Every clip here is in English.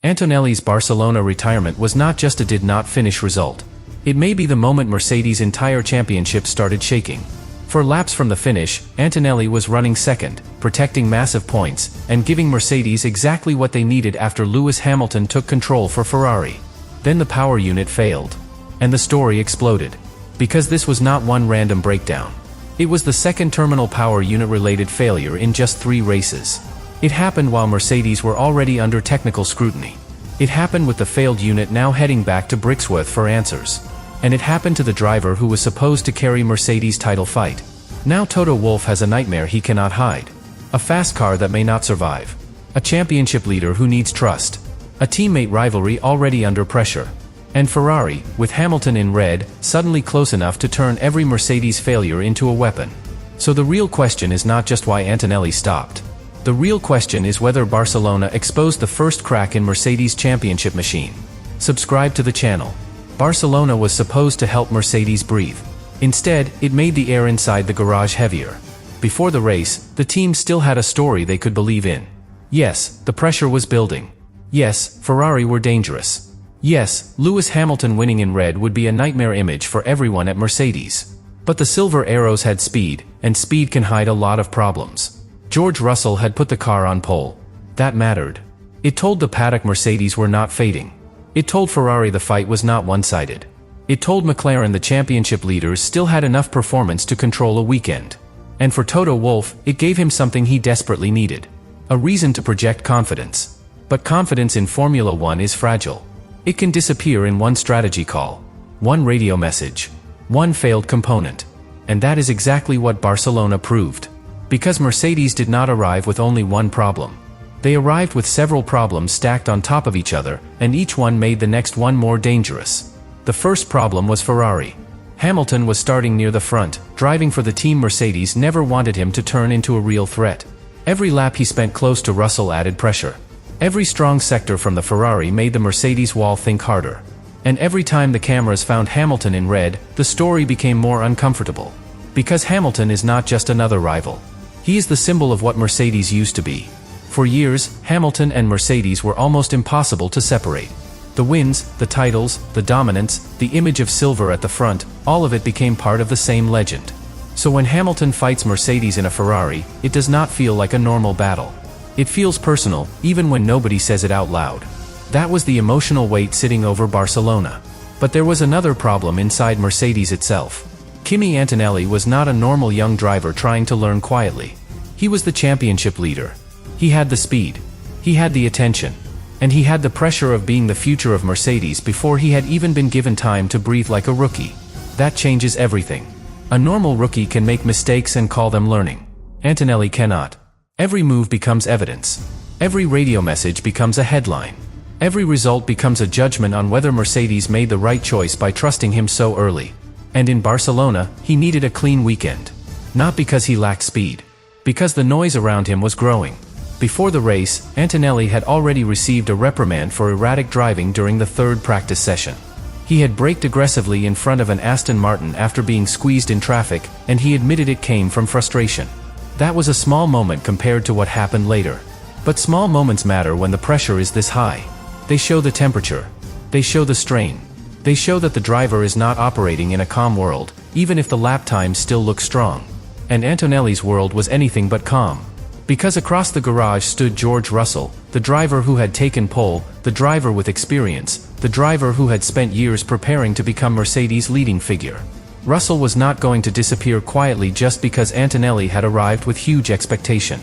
Antonelli's Barcelona retirement was not just a did-not-finish result. It may be the moment Mercedes' entire championship started shaking. For laps from the finish, Antonelli was running second, protecting massive points, and giving Mercedes exactly what they needed after Lewis Hamilton took control for Ferrari. Then the power unit failed. And the story exploded. Because this was not one random breakdown. It was the second terminal power unit-related failure in just 3 races. It happened while Mercedes were already under technical scrutiny. It happened with the failed unit now heading back to Brixworth for answers. And it happened to the driver who was supposed to carry Mercedes' title fight. Now Toto Wolff has a nightmare he cannot hide. A fast car that may not survive. A championship leader who needs trust. A teammate rivalry already under pressure. And Ferrari, with Hamilton in red, suddenly close enough to turn every Mercedes failure into a weapon. So the real question is not just why Antonelli stopped. The real question is whether Barcelona exposed the first crack in Mercedes' championship machine. Subscribe to the channel. Barcelona was supposed to help Mercedes breathe. Instead, it made the air inside the garage heavier. Before the race, the team still had a story they could believe in. Yes, the pressure was building. Yes, Ferrari were dangerous. Yes, Lewis Hamilton winning in red would be a nightmare image for everyone at Mercedes. But the silver arrows had speed, and speed can hide a lot of problems. George Russell had put the car on pole. That mattered. It told the paddock Mercedes were not fading. It told Ferrari the fight was not one-sided. It told McLaren the championship leaders still had enough performance to control a weekend. And for Toto Wolff, it gave him something he desperately needed. A reason to project confidence. But confidence in Formula One is fragile. It can disappear in one strategy call. One radio message. One failed component. And that is exactly what Barcelona proved. Because Mercedes did not arrive with only one problem. They arrived with several problems stacked on top of each other, and each one made the next one more dangerous. The first problem was Ferrari. Hamilton was starting near the front, driving for the team Mercedes never wanted him to turn into a real threat. Every lap he spent close to Russell added pressure. Every strong sector from the Ferrari made the Mercedes wall think harder. And every time the cameras found Hamilton in red, the story became more uncomfortable. Because Hamilton is not just another rival. He is the symbol of what Mercedes used to be. For years, Hamilton and Mercedes were almost impossible to separate. The wins, the titles, the dominance, the image of silver at the front, all of it became part of the same legend. So when Hamilton fights Mercedes in a Ferrari, it does not feel like a normal battle. It feels personal, even when nobody says it out loud. That was the emotional weight sitting over Barcelona. But there was another problem inside Mercedes itself. Kimi Antonelli was not a normal young driver trying to learn quietly. He was the championship leader. He had the speed. He had the attention. And he had the pressure of being the future of Mercedes before he had even been given time to breathe like a rookie. That changes everything. A normal rookie can make mistakes and call them learning. Antonelli cannot. Every move becomes evidence. Every radio message becomes a headline. Every result becomes a judgment on whether Mercedes made the right choice by trusting him so early. And in Barcelona, he needed a clean weekend. Not because he lacked speed. Because the noise around him was growing. Before the race, Antonelli had already received a reprimand for erratic driving during the third practice session. He had braked aggressively in front of an Aston Martin after being squeezed in traffic, and he admitted it came from frustration. That was a small moment compared to what happened later. But small moments matter when the pressure is this high. They show the temperature. They show the strain. They show that the driver is not operating in a calm world, even if the lap times still look strong. And Antonelli's world was anything but calm. Because across the garage stood George Russell, the driver who had taken pole, the driver with experience, the driver who had spent years preparing to become Mercedes' leading figure. Russell was not going to disappear quietly just because Antonelli had arrived with huge expectation.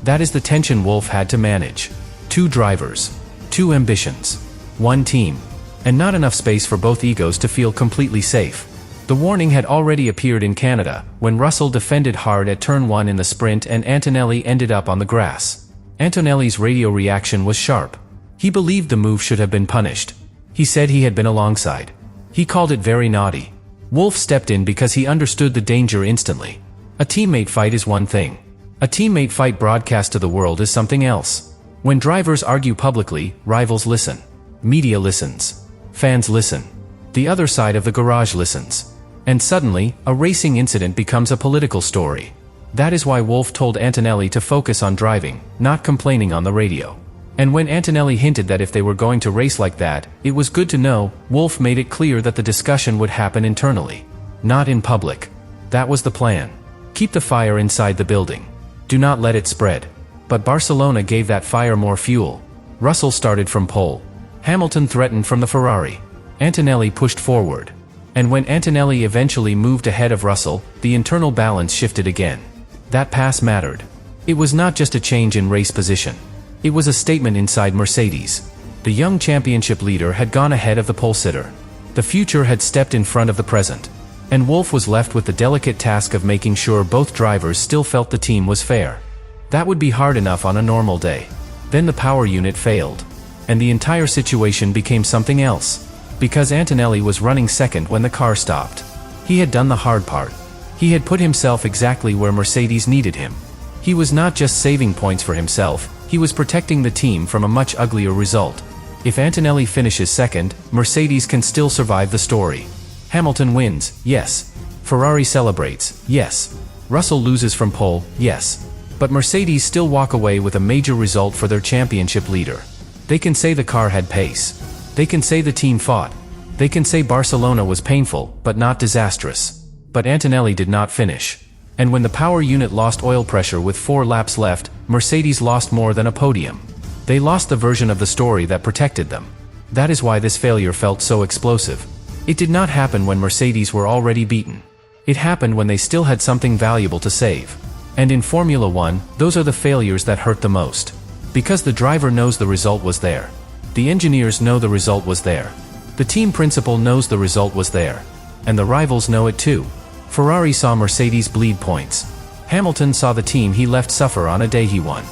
That is the tension Wolff had to manage. 2 drivers. 2 ambitions. 1 team. And not enough space for both egos to feel completely safe. The warning had already appeared in Canada, when Russell defended hard at turn 1 in the sprint and Antonelli ended up on the grass. Antonelli's radio reaction was sharp. He believed the move should have been punished. He said he had been alongside. He called it very naughty. Wolff stepped in because he understood the danger instantly. A teammate fight is one thing. A teammate fight broadcast to the world is something else. When drivers argue publicly, rivals listen. Media listens. Fans listen. The other side of the garage listens. And suddenly, a racing incident becomes a political story. That is why Wolff told Antonelli to focus on driving, not complaining on the radio. And when Antonelli hinted that if they were going to race like that, it was good to know, Wolff made it clear that the discussion would happen internally, not in public. That was the plan. Keep the fire inside the building. Do not let it spread. But Barcelona gave that fire more fuel. Russell started from pole. Hamilton threatened from the Ferrari. Antonelli pushed forward. And when Antonelli eventually moved ahead of Russell, the internal balance shifted again. That pass mattered. It was not just a change in race position. It was a statement inside Mercedes. The young championship leader had gone ahead of the pole sitter. The future had stepped in front of the present. And Wolff was left with the delicate task of making sure both drivers still felt the team was fair. That would be hard enough on a normal day. Then the power unit failed. And the entire situation became something else. Because Antonelli was running second when the car stopped. He had done the hard part. He had put himself exactly where Mercedes needed him. He was not just saving points for himself, he was protecting the team from a much uglier result. If Antonelli finishes second, Mercedes can still survive the story. Hamilton wins, yes. Ferrari celebrates, yes. Russell loses from pole, yes. But Mercedes still walk away with a major result for their championship leader. They can say the car had pace. They can say the team fought. They can say Barcelona was painful, but not disastrous. But Antonelli did not finish. And when the power unit lost oil pressure with 4 laps left, Mercedes lost more than a podium. They lost the version of the story that protected them. That is why this failure felt so explosive. It did not happen when Mercedes were already beaten. It happened when they still had something valuable to save. And in Formula 1, those are the failures that hurt the most. Because the driver knows the result was there. The engineers know the result was there. The team principal knows the result was there. And the rivals know it too. Ferrari saw Mercedes bleed points. Hamilton saw the team he left suffer on a day he won.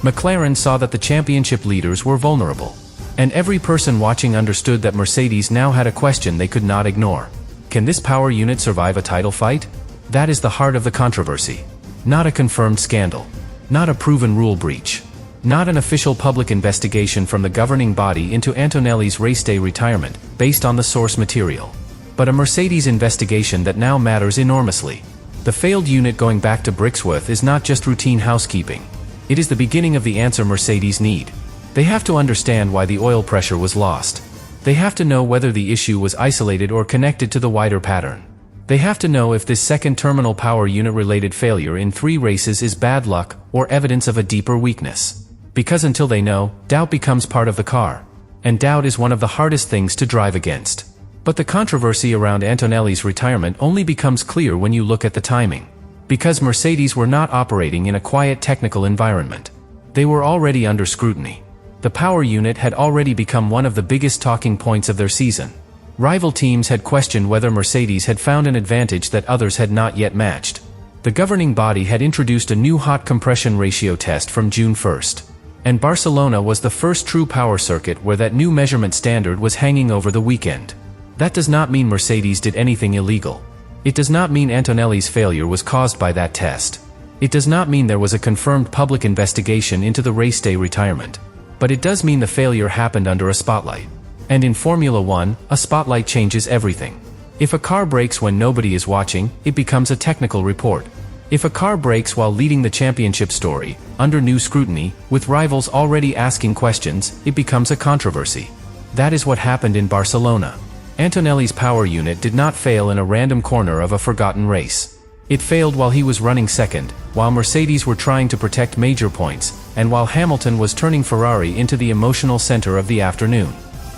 McLaren saw that the championship leaders were vulnerable. And every person watching understood that Mercedes now had a question they could not ignore. Can this power unit survive a title fight? That is the heart of the controversy. Not a confirmed scandal. Not a proven rule breach. Not an official public investigation from the governing body into Antonelli's race day retirement, based on the source material. But a Mercedes investigation that now matters enormously. The failed unit going back to Brixworth is not just routine housekeeping. It is the beginning of the answer Mercedes need. They have to understand why the oil pressure was lost. They have to know whether the issue was isolated or connected to the wider pattern. They have to know if this second terminal power unit related failure in 3 races is bad luck or evidence of a deeper weakness. Because until they know, doubt becomes part of the car. And doubt is one of the hardest things to drive against. But the controversy around Antonelli's retirement only becomes clear when you look at the timing. Because Mercedes were not operating in a quiet technical environment. They were already under scrutiny. The power unit had already become one of the biggest talking points of their season. Rival teams had questioned whether Mercedes had found an advantage that others had not yet matched. The governing body had introduced a new hot compression ratio test from June 1st. And Barcelona was the first true power circuit where that new measurement standard was hanging over the weekend. That does not mean Mercedes did anything illegal. It does not mean Antonelli's failure was caused by that test. It does not mean there was a confirmed public investigation into the race day retirement. But it does mean the failure happened under a spotlight. And in Formula 1, a spotlight changes everything. If a car brakes when nobody is watching, it becomes a technical report. If a car brakes while leading the championship story, under new scrutiny, with rivals already asking questions, it becomes a controversy. That is what happened in Barcelona. Antonelli's power unit did not fail in a random corner of a forgotten race. It failed while he was running second, while Mercedes were trying to protect major points, and while Hamilton was turning Ferrari into the emotional center of the afternoon.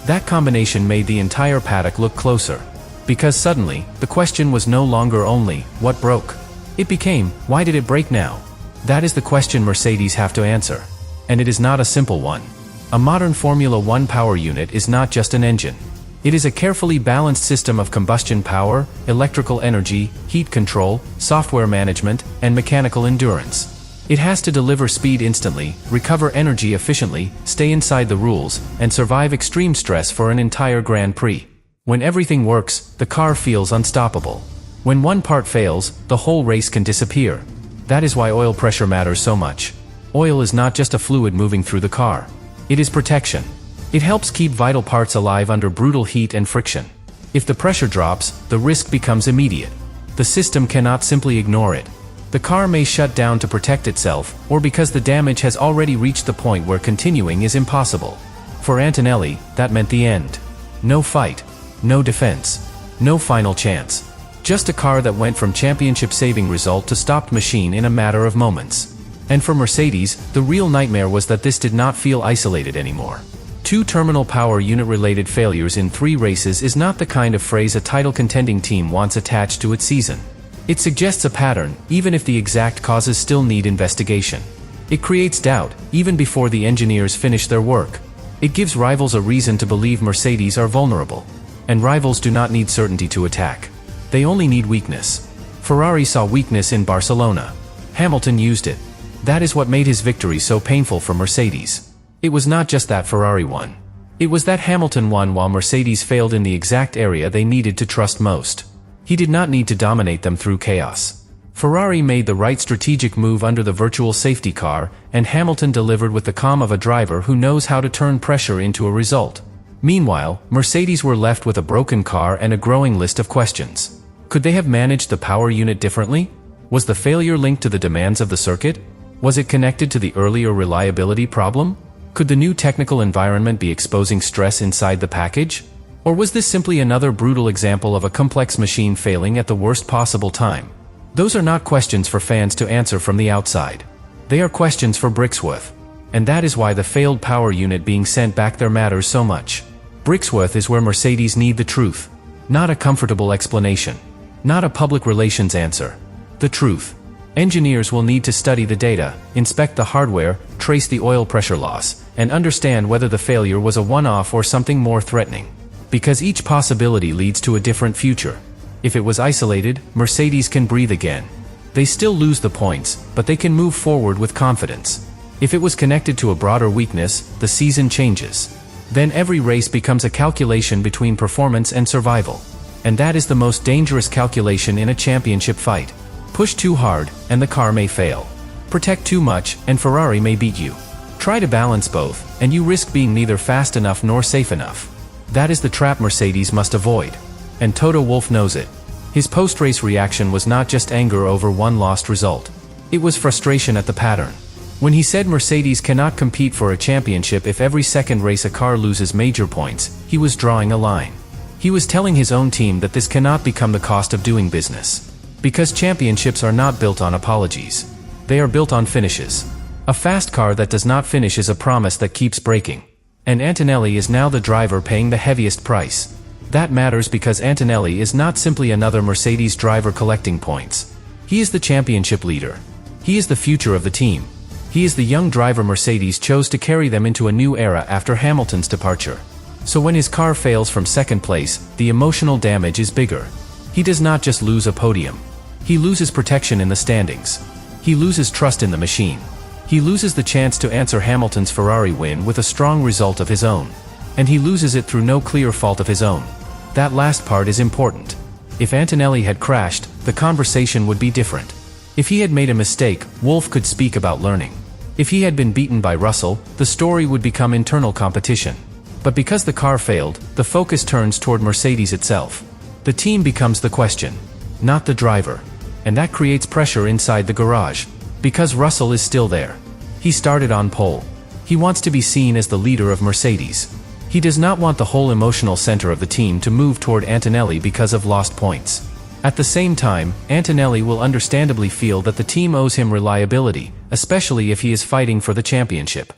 That combination made the entire paddock look closer. Because suddenly, the question was no longer only, what broke? It became, why did it break now? That is the question Mercedes have to answer. And it is not a simple one. A modern Formula 1 power unit is not just an engine. It is a carefully balanced system of combustion power, electrical energy, heat control, software management, and mechanical endurance. It has to deliver speed instantly, recover energy efficiently, stay inside the rules, and survive extreme stress for an entire Grand Prix. When everything works, the car feels unstoppable. When one part fails, the whole race can disappear. That is why oil pressure matters so much. Oil is not just a fluid moving through the car. It is protection. It helps keep vital parts alive under brutal heat and friction. If the pressure drops, the risk becomes immediate. The system cannot simply ignore it. The car may shut down to protect itself, or because the damage has already reached the point where continuing is impossible. For Antonelli, that meant the end. No fight. No defense. No final chance. Just a car that went from championship-saving result to stopped machine in a matter of moments. And for Mercedes, the real nightmare was that this did not feel isolated anymore. 2 terminal power unit-related failures in 3 races is not the kind of phrase a title-contending team wants attached to its season. It suggests a pattern, even if the exact causes still need investigation. It creates doubt, even before the engineers finish their work. It gives rivals a reason to believe Mercedes are vulnerable. And rivals do not need certainty to attack. They only need weakness. Ferrari saw weakness in Barcelona. Hamilton used it. That is what made his victory so painful for Mercedes. It was not just that Ferrari won. It was that Hamilton won while Mercedes failed in the exact area they needed to trust most. He did not need to dominate them through chaos. Ferrari made the right strategic move under the virtual safety car, and Hamilton delivered with the calm of a driver who knows how to turn pressure into a result. Meanwhile, Mercedes were left with a broken car and a growing list of questions. Could they have managed the power unit differently? Was the failure linked to the demands of the circuit? Was it connected to the earlier reliability problem? Could the new technical environment be exposing stress inside the package? Or was this simply another brutal example of a complex machine failing at the worst possible time? Those are not questions for fans to answer from the outside. They are questions for Brixworth. And that is why the failed power unit being sent back there matters so much. Brixworth is where Mercedes need the truth. Not a comfortable explanation. Not a public relations answer. The truth. Engineers will need to study the data, inspect the hardware, trace the oil pressure loss, and understand whether the failure was a one-off or something more threatening. Because each possibility leads to a different future. If it was isolated, Mercedes can breathe again. They still lose the points, but they can move forward with confidence. If it was connected to a broader weakness, the season changes. Then every race becomes a calculation between performance and survival. And that is the most dangerous calculation in a championship fight. Push too hard, and the car may fail. Protect too much, and Ferrari may beat you. Try to balance both, and you risk being neither fast enough nor safe enough. That is the trap Mercedes must avoid. And Toto Wolff knows it. His post-race reaction was not just anger over one lost result. It was frustration at the pattern. When he said Mercedes cannot compete for a championship if every second race a car loses major points, he was drawing a line. He was telling his own team that this cannot become the cost of doing business. Because championships are not built on apologies. They are built on finishes. A fast car that does not finish is a promise that keeps breaking. And Antonelli is now the driver paying the heaviest price. That matters because Antonelli is not simply another Mercedes driver collecting points. He is the championship leader. He is the future of the team. He is the young driver Mercedes chose to carry them into a new era after Hamilton's departure. So when his car fails from second place, the emotional damage is bigger. He does not just lose a podium. He loses protection in the standings. He loses trust in the machine. He loses the chance to answer Hamilton's Ferrari win with a strong result of his own. And he loses it through no clear fault of his own. That last part is important. If Antonelli had crashed, the conversation would be different. If he had made a mistake, Wolff could speak about learning. If he had been beaten by Russell, the story would become internal competition. But because the car failed, the focus turns toward Mercedes itself. The team becomes the question, not the driver. And that creates pressure inside the garage. Because Russell is still there. He started on pole. He wants to be seen as the leader of Mercedes. He does not want the whole emotional center of the team to move toward Antonelli because of lost points. At the same time, Antonelli will understandably feel that the team owes him reliability, especially if he is fighting for the championship.